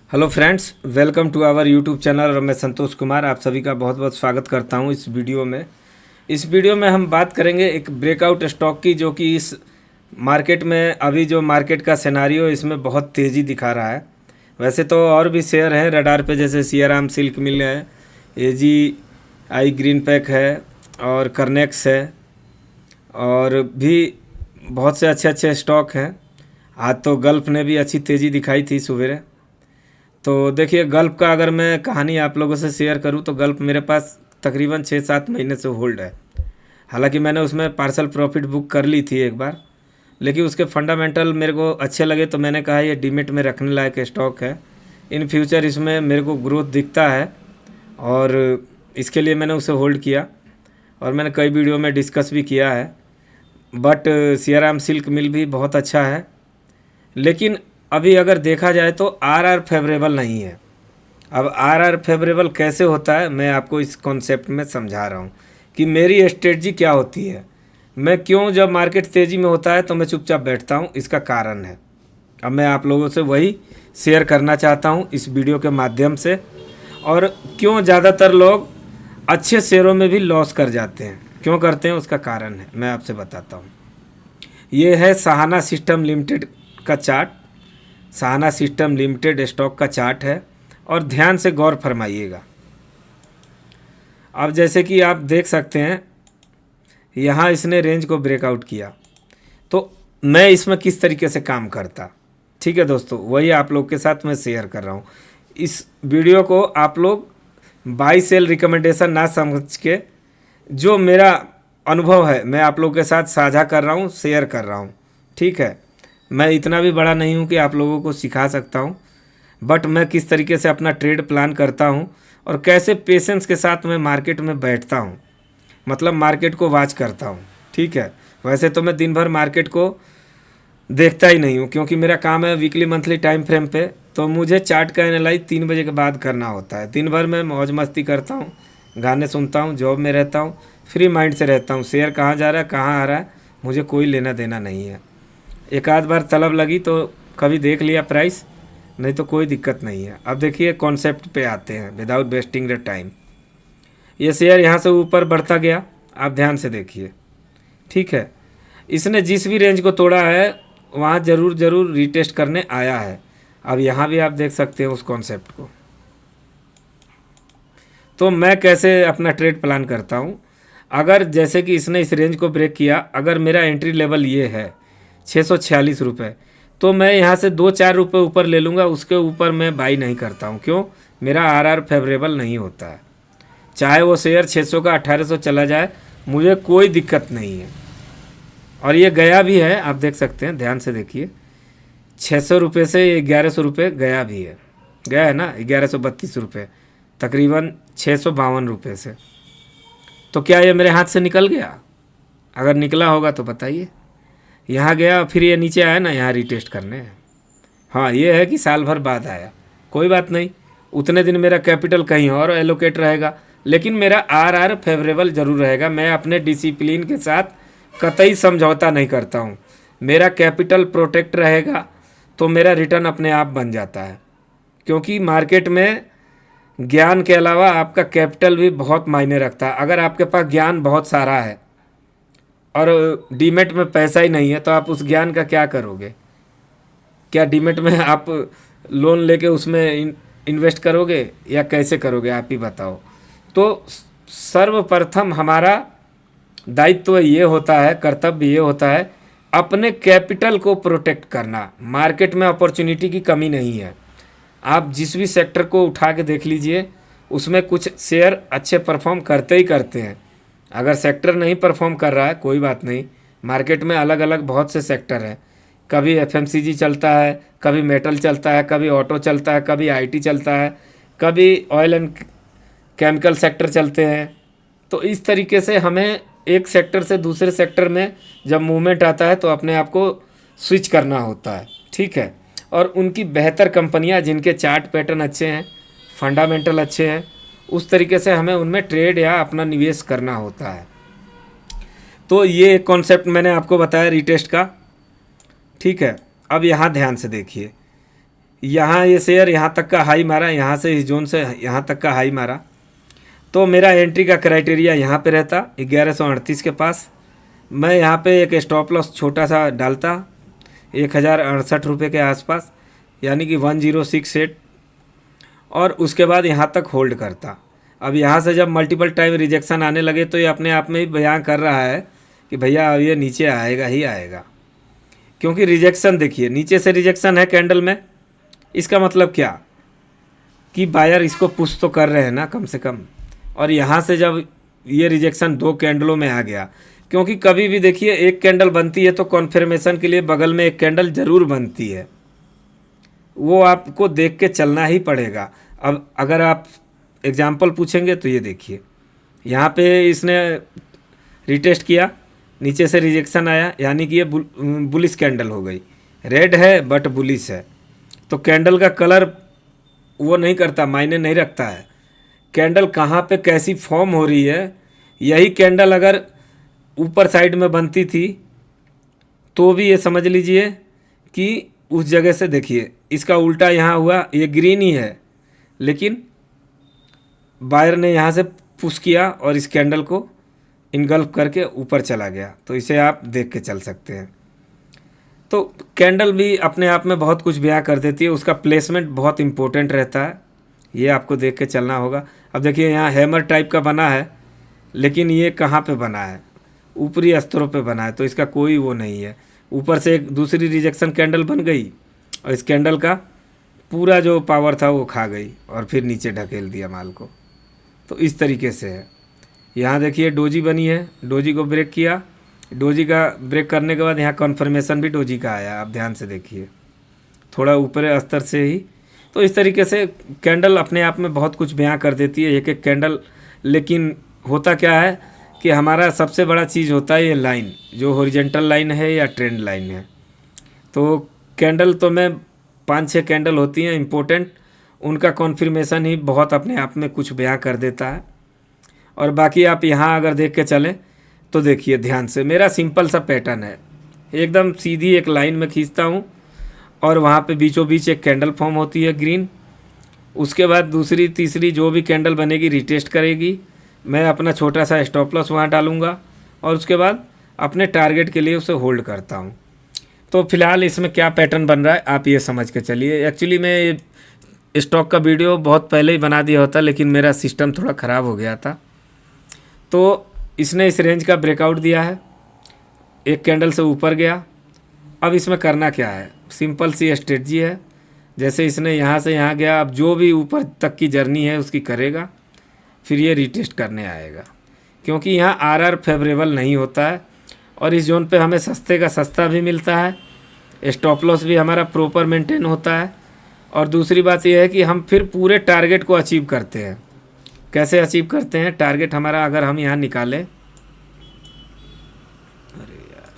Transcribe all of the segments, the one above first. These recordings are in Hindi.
Hello friends, welcome to our YouTube channel और मैं संतोष कुमार आप सभी का बहुत बहुत स्वागत करता हूं इस वीडियो में। इस वीडियो में हम बात करेंगे एक ब्रेकआउट स्टॉक की, जो कि इस मार्केट में अभी जो मार्केट का सिनारियो इसमें बहुत तेज़ी दिखा रहा है। वैसे तो और भी शेयर हैं रडार पे, जैसे सियाराम सिल्क मिल है, AGI ग्रीन पैक है और करनेक्स है और भी बहुत से अच्छे अच्छे स्टॉक हैं। आज तो गल्फ ने भी अच्छी तेज़ी दिखाई थी सवेरे। तो देखिए, गल्फ का अगर मैं कहानी आप लोगों से शेयर करूं तो गल्फ मेरे पास तकरीबन 6-7 महीने से होल्ड है। हालांकि मैंने उसमें पार्सल प्रॉफिट बुक कर ली थी एक बार, लेकिन उसके फंडामेंटल मेरे को अच्छे लगे तो मैंने कहा ये डीमेट में रखने लायक स्टॉक है। इन फ्यूचर इसमें मेरे को ग्रोथ दिखता है और इसके लिए मैंने उसे होल्ड किया और मैंने कई वीडियो में डिस्कस भी किया है। बट सियाराम सिल्क मिल भी बहुत अच्छा है, लेकिन अभी अगर देखा जाए तो आरआर फेवरेबल नहीं है। अब आरआर फेवरेबल कैसे होता है मैं आपको इस कॉन्सेप्ट में समझा रहा हूँ कि मेरी स्ट्रेटजी क्या होती है। मैं क्यों जब मार्केट तेज़ी में होता है तो मैं चुपचाप बैठता हूँ, इसका कारण है। अब मैं आप लोगों से वही शेयर करना चाहता हूँ इस वीडियो के माध्यम से। और क्यों ज़्यादातर लोग अच्छे शेयरों में भी लॉस कर जाते हैं, क्यों करते हैं, उसका कारण है, मैं आपसे बताता हूँ। ये है सहाना सिस्टम लिमिटेड का chart. Sahana system limited stock का चार्ट है और ध्यान से गौर फरमाइएगा। अब जैसे कि आप देख सकते हैं यहाँ इसने रेंज को ब्रेकआउट किया, तो मैं इसमें किस तरीके से काम करता, ठीक है दोस्तों, वही आप लोग के साथ मैं शेयर कर रहा हूँ। इस वीडियो को आप लोग बाई सेल रिकमेंडेशन ना समझ के, जो मेरा अनुभव है मैं आप लोग के साथ साझा कर रहा हूँ, शेयर कर रहा हूँ, ठीक है। मैं इतना भी बड़ा नहीं हूँ कि आप लोगों को सिखा सकता हूँ, बट मैं किस तरीके से अपना ट्रेड प्लान करता हूँ और कैसे पेशेंस के साथ मैं मार्केट में बैठता हूँ, मतलब मार्केट को वॉच करता हूँ, ठीक है। वैसे तो मैं दिन भर मार्केट को देखता ही नहीं हूँ, क्योंकि मेरा काम है वीकली मंथली टाइम फ्रेम पे, तो मुझे चार्ट का एनालाइज 3 बजे के बाद करना होता है। दिन भर मैं मौज मस्ती करता हूँ, गाने सुनता हूँ, जॉब में रहता हूँ, फ्री माइंड से रहता हूँ। शेयर कहाँ जा रहा है कहाँ आ रहा है मुझे कोई लेना देना नहीं है। एक आध बार तलब लगी तो कभी देख लिया प्राइस, नहीं तो कोई दिक्कत नहीं है। अब देखिए कॉन्सेप्ट पे आते हैं विदाउट वेस्टिंग द टाइम। ये शेयर यहाँ से ऊपर बढ़ता गया, आप ध्यान से देखिए, ठीक है। इसने जिस भी रेंज को तोड़ा है वहाँ ज़रूर रीटेस्ट करने आया है। अब यहाँ भी आप देख सकते हैं उस कॉन्सेप्ट को। तो मैं कैसे अपना ट्रेड प्लान करता हूँ, अगर जैसे कि इसने इस रेंज को ब्रेक किया, अगर मेरा एंट्री लेवल ये है 646 रुपये, तो मैं यहाँ से 2-4 रुपये ऊपर ले लूँगा, उसके ऊपर मैं बाई नहीं करता हूँ। क्यों? मेरा आरआर फेवरेबल नहीं होता है। चाहे वो शेयर 600 का 1800 चला जाए, मुझे कोई दिक्कत नहीं है। और ये गया भी है, आप देख सकते हैं, ध्यान से देखिए, 600 रुपये से 1100 रुपये गया भी है, गया है ना, 1132 रुपये, तकरीबन 652 रुपये से। तो क्या ये मेरे हाथ से निकल गया? अगर निकला होगा तो बताइए। यहाँ गया फिर ये नीचे आया ना, यहाँ रीटेस्ट करने। हाँ, ये है कि साल भर बाद आया, कोई बात नहीं, उतने दिन मेरा कैपिटल कहीं और एलोकेट रहेगा, लेकिन मेरा आरआर फेवरेबल ज़रूर रहेगा। मैं अपने डिसिप्लिन के साथ कतई समझौता नहीं करता हूँ। मेरा कैपिटल प्रोटेक्ट रहेगा तो मेरा रिटर्न अपने आप बन जाता है, क्योंकि मार्केट में ज्ञान के अलावा आपका कैपिटल भी बहुत मायने रखता है। अगर आपके पास ज्ञान बहुत सारा है और डीमेट में पैसा ही नहीं है, तो आप उस ज्ञान का क्या करोगे? क्या डीमेट में आप लोन लेके उसमें इन्वेस्ट करोगे या कैसे करोगे, आप ही बताओ। तो सर्वप्रथम हमारा दायित्व ये होता है, कर्तव्य ये होता है, अपने कैपिटल को प्रोटेक्ट करना। मार्केट में अपॉर्चुनिटी की कमी नहीं है। आप जिस भी सेक्टर को उठा के देख लीजिए, उसमें कुछ शेयर अच्छे परफॉर्म करते ही करते हैं। अगर सेक्टर नहीं परफॉर्म कर रहा है कोई बात नहीं, मार्केट में अलग अलग बहुत से सेक्टर हैं। कभी एफएमसीजी चलता है, कभी मेटल चलता है, कभी ऑटो चलता है, कभी आईटी चलता है, कभी ऑयल एंड केमिकल सेक्टर चलते हैं। तो इस तरीके से हमें एक सेक्टर से दूसरे सेक्टर में जब मूवमेंट आता है तो अपने आप को स्विच करना होता है, ठीक है। और उनकी बेहतर कंपनियां जिनके चार्ट पैटर्न अच्छे हैं, फंडामेंटल अच्छे हैं, उस तरीके से हमें उनमें ट्रेड या अपना निवेश करना होता है। तो ये कॉन्सेप्ट मैंने आपको बताया रीटेस्ट का, ठीक है। अब यहाँ ध्यान से देखिए, यहाँ ये शेयर यहाँ तक का हाई मारा, यहाँ से इस जोन से यहाँ तक का हाई मारा, तो मेरा एंट्री का क्राइटेरिया यहाँ पे रहता 1138 के पास। मैं यहाँ पे एक स्टॉप लॉस छोटा सा डालता 1068 रुपये के आसपास, यानी कि 1068, और उसके बाद यहाँ तक होल्ड करता। अब यहाँ से जब मल्टीपल टाइम रिजेक्शन आने लगे तो ये अपने आप में ही बयां कर रहा है कि भैया अब ये नीचे आएगा ही आएगा, क्योंकि रिजेक्शन देखिए नीचे से रिजेक्शन है कैंडल में। इसका मतलब क्या कि बायर इसको पुश तो कर रहे हैं ना कम से कम। और यहाँ से जब ये रिजेक्शन 2 कैंडलों में आ गया, क्योंकि कभी भी देखिए एक कैंडल बनती है तो कॉन्फर्मेशन के लिए बगल में एक कैंडल ज़रूर बनती है, वो आपको देख के चलना ही पड़ेगा। अब अगर आप एग्जाम्पल पूछेंगे तो ये देखिए यहाँ पे इसने रिटेस्ट किया, नीचे से रिजेक्शन आया, यानी कि ये बुलिश कैंडल हो गई। रेड है बट बुलिश है, तो कैंडल का कलर वो नहीं करता, मायने नहीं रखता है। कैंडल कहाँ पे कैसी फॉर्म हो रही है, यही कैंडल अगर ऊपर साइड में बनती थी तो भी ये समझ लीजिए कि उस जगह से देखिए इसका उल्टा यहाँ हुआ, ये ग्रीन ही है, लेकिन बायर ने यहाँ से पुश किया और इस कैंडल को इनगल्फ करके ऊपर चला गया। तो इसे आप देख के चल सकते हैं। तो कैंडल भी अपने आप में बहुत कुछ बयां कर देती है, उसका प्लेसमेंट बहुत इंपॉर्टेंट रहता है, ये आपको देख के चलना होगा। अब देखिए यहाँ हैमर टाइप का बना है, लेकिन ये कहाँ पे बना है, ऊपरी स्तरों पे बना है, तो इसका कोई वो नहीं है। ऊपर से एक दूसरी रिजेक्शन कैंडल बन गई और इस कैंडल का पूरा जो पावर था वो खा गई और फिर नीचे ढकेल दिया माल को। तो इस तरीके से है। यहाँ देखिए डोजी बनी है, डोजी को ब्रेक किया, डोजी का ब्रेक करने के बाद यहाँ कन्फर्मेशन भी डोजी का आया। आप ध्यान से देखिए थोड़ा ऊपर स्तर से ही। तो इस तरीके से कैंडल अपने आप में बहुत कुछ बयां कर देती है, एक एक कैंडल। लेकिन होता क्या है कि हमारा सबसे बड़ा चीज़ होता है ये लाइन, जो हॉरिजॉन्टल लाइन है या ट्रेंड लाइन है। तो कैंडल तो मैं 5-6 कैंडल होती हैं इम्पोर्टेंट, उनका कॉन्फर्मेशन ही बहुत अपने आप में कुछ बयां कर देता है। और बाकी आप यहाँ अगर देख के चलें तो देखिए ध्यान से, मेरा सिंपल सा पैटर्न है, एकदम सीधी एक लाइन में खींचता हूँ और वहाँ पे बीचों बीच एक कैंडल फॉर्म होती है ग्रीन। उसके बाद दूसरी तीसरी जो भी कैंडल बनेगी रिटेस्ट करेगी, मैं अपना छोटा सा स्टॉप लॉस वहाँ डालूँगा और उसके बाद अपने टारगेट के लिए उसे होल्ड करता हूँ। तो फिलहाल इसमें क्या पैटर्न बन रहा है आप ये समझ के चलिए। एक्चुअली मैं स्टॉक का वीडियो बहुत पहले ही बना दिया होता, लेकिन मेरा सिस्टम थोड़ा ख़राब हो गया था। तो इसने इस रेंज का ब्रेकआउट दिया है, एक कैंडल से ऊपर गया। अब इसमें करना क्या है, सिंपल सी स्ट्रेटजी है। जैसे इसने यहाँ से यहाँ गया, अब जो भी ऊपर तक की जर्नी है उसकी करेगा, फिर ये रिटेस्ट करने आएगा, क्योंकि यहाँ आरआर फेवरेबल नहीं होता है और इस जोन पे हमें सस्ते का सस्ता भी मिलता है, स्टॉप लॉस भी हमारा प्रॉपर मेंटेन होता है। और दूसरी बात यह है कि हम फिर पूरे टारगेट को अचीव करते हैं। कैसे अचीव करते हैं टारगेट हमारा, अगर हम यहाँ निकालें, अरे यार,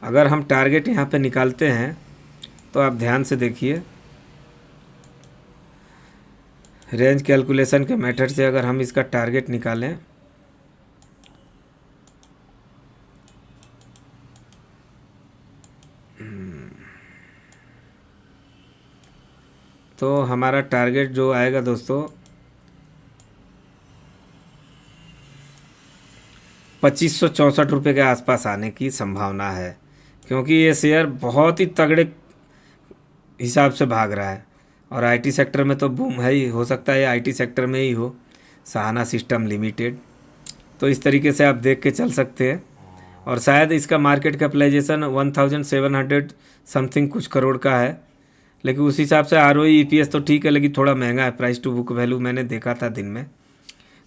अगर हम टारगेट यहाँ पे निकालते हैं तो आप ध्यान से देखिए, रेंज कैलकुलेशन के मेथड से अगर हम इसका टारगेट निकालें तो हमारा टारगेट जो आएगा दोस्तों 2564 रुपये के आसपास आने की संभावना है, क्योंकि ये शेयर बहुत ही तगड़े हिसाब से भाग रहा है। और आईटी सेक्टर में तो बूम है ही, हो सकता है आईटी सेक्टर में ही हो, सहाना सिस्टम लिमिटेड। तो इस तरीके से आप देख के चल सकते हैं। और शायद इसका मार्केट कैपिटलाइजेशन 1700 समथिंग कुछ करोड़ का है, लेकिन उस हिसाब से आरओई ईपीएस तो ठीक है, लेकिन थोड़ा महंगा है, प्राइस टू बुक वैल्यू मैंने देखा था दिन में।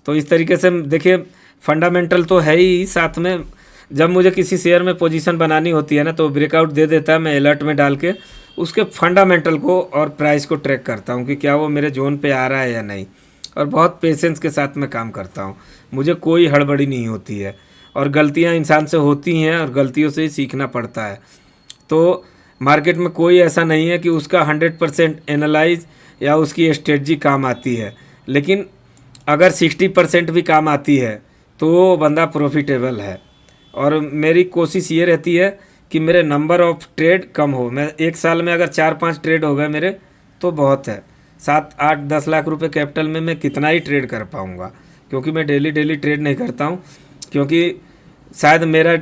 तो इस तरीके से देखिए फंडामेंटल तो है ही, साथ में जब मुझे किसी शेयर में पोजीशन बनानी होती है ना तो ब्रेकआउट दे देता है, मैं अलर्ट में डाल के उसके फंडामेंटल को और प्राइस को ट्रैक करता हूँ कि क्या वो मेरे जोन पे आ रहा है या नहीं। और बहुत पेशेंस के साथ मैं काम करता हूँ, मुझे कोई हड़बड़ी नहीं होती है। और गलतियाँ इंसान से होती हैं और गलतियों से ही सीखना पड़ता है। तो मार्केट में कोई ऐसा नहीं है कि उसका 100% एनालाइज या उसकी स्ट्रेटजी काम आती है, लेकिन अगर 60% भी काम आती है तो वो बंदा प्रॉफिटेबल है। और मेरी कोशिश ये रहती है कि मेरे नंबर ऑफ़ ट्रेड कम हो। मैं एक साल में अगर 4-5 ट्रेड हो गए मेरे तो बहुत है। 7, 8, 10 लाख रुपए कैपिटल में मैं कितना ही ट्रेड कर पाऊँगा, क्योंकि मैं डेली डेली ट्रेड नहीं करता हूँ। क्योंकि शायद मेरा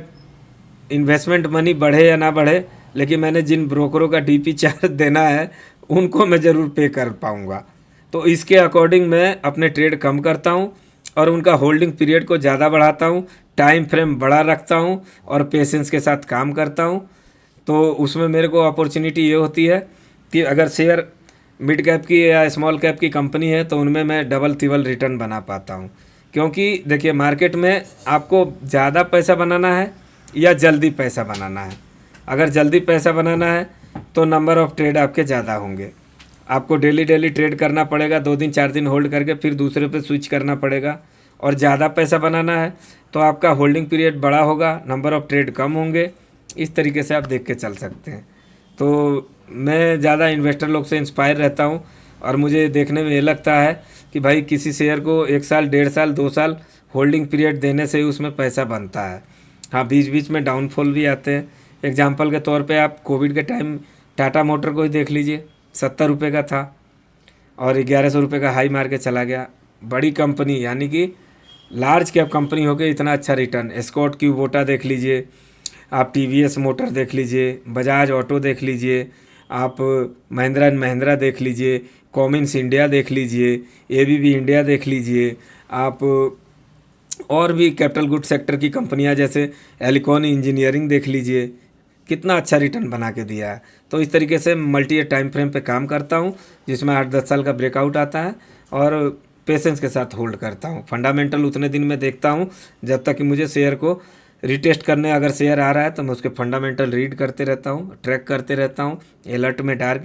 इन्वेस्टमेंट मनी बढ़े या ना बढ़े, लेकिन मैंने जिन ब्रोकरों का डीपी चार्ज देना है उनको मैं ज़रूर पे कर पाऊँगा। तो इसके अकॉर्डिंग मैं अपने ट्रेड कम करता हूँ और उनका होल्डिंग पीरियड को ज़्यादा बढ़ाता हूँ, टाइम फ्रेम बड़ा रखता हूँ और पेशेंस के साथ काम करता हूँ। तो उसमें मेरे को अपॉर्चुनिटी ये होती है कि अगर शेयर मिड कैप की या स्मॉल कैप की कंपनी है तो उनमें मैं डबल तिबल रिटर्न बना पाता हूँ। क्योंकि देखिए, मार्केट में आपको ज़्यादा पैसा बनाना है या जल्दी पैसा बनाना है। अगर जल्दी पैसा बनाना है तो नंबर ऑफ़ ट्रेड आपके ज़्यादा होंगे, आपको डेली डेली ट्रेड करना पड़ेगा, 2 दिन 4 दिन होल्ड करके फिर दूसरे पे स्विच करना पड़ेगा। और ज़्यादा पैसा बनाना है तो आपका होल्डिंग पीरियड बड़ा होगा, नंबर ऑफ़ ट्रेड कम होंगे। इस तरीके से आप देख के चल सकते हैं। तो मैं ज़्यादा इन्वेस्टर लोग से इंस्पायर रहता हूँ और मुझे देखने में ये लगता है कि भाई किसी शेयर को 1 साल, 1.5 साल, 2 साल होल्डिंग पीरियड देने से ही उसमें पैसा बनता है। हाँ, बीच बीच में डाउनफॉल भी आते हैं। एग्जाम्पल के तौर पे आप कोविड के टाइम टाटा मोटर को ही देख लीजिए, 70 रुपये का था और 1100 रुपये का हाई मार के चला गया। बड़ी कंपनी, यानी कि लार्ज कैप कंपनी हो गई, इतना अच्छा रिटर्न। एस्कॉर्ट क्यूबोटा देख लीजिए, आप टीवीएस मोटर देख लीजिए, बजाज ऑटो देख लीजिए, आप महिंद्रा एंड महिंद्रा देख लीजिए, कॉमिन्स इंडिया देख लीजिए, एबीबी इंडिया देख लीजिए, आप और भी कैपिटल गुड सेक्टर की कंपनियां जैसे एलिकॉन इंजीनियरिंग देख लीजिए, कितना अच्छा रिटर्न बना के दिया है। तो इस तरीके से मल्टी ईयर टाइम फ्रेम पे काम करता हूँ, जिसमें 8-10 साल का ब्रेकआउट आता है और पेशेंस के साथ होल्ड करता हूँ। फंडामेंटल उतने दिन में देखता हूँ जब तक कि मुझे शेयर को रिटेस्ट करने, अगर शेयर आ रहा है तो मैं उसके फंडामेंटल रीड करते रहता हूँ, ट्रैक करते रहता हूँ, अलर्ट में डाल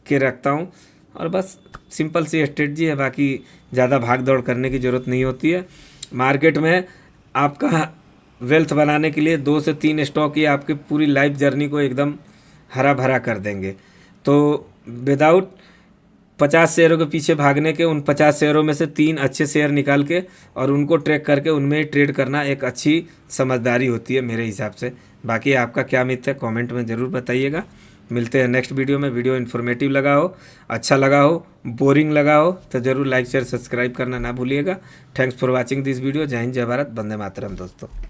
के रखता हूँ। और बस सिंपल सी स्ट्रेटजी है, बाकी ज़्यादा भाग दौड़ करने की ज़रूरत नहीं होती है। मार्केट में आपका वेल्थ बनाने के लिए 2 से 3 स्टॉक ही आपकी पूरी लाइफ जर्नी को एकदम हरा भरा कर देंगे। तो विदाउट 50 शेयरों के पीछे भागने के, उन 50 शेयरों में से 3 अच्छे शेयर निकाल के और उनको ट्रैक करके उनमें ट्रेड करना एक अच्छी समझदारी होती है मेरे हिसाब से। बाकी आपका क्या मित है, कमेंट में ज़रूर बताइएगा। मिलते हैं नेक्स्ट वीडियो में। वीडियो इन्फॉर्मेटिव लगा हो, अच्छा लगा हो, बोरिंग लगा हो तो ज़रूर लाइक शेयर सब्सक्राइब करना ना भूलिएगा। Thanks for watching this video. जय हिंद, जय भारत, वंदे मातरम दोस्तों।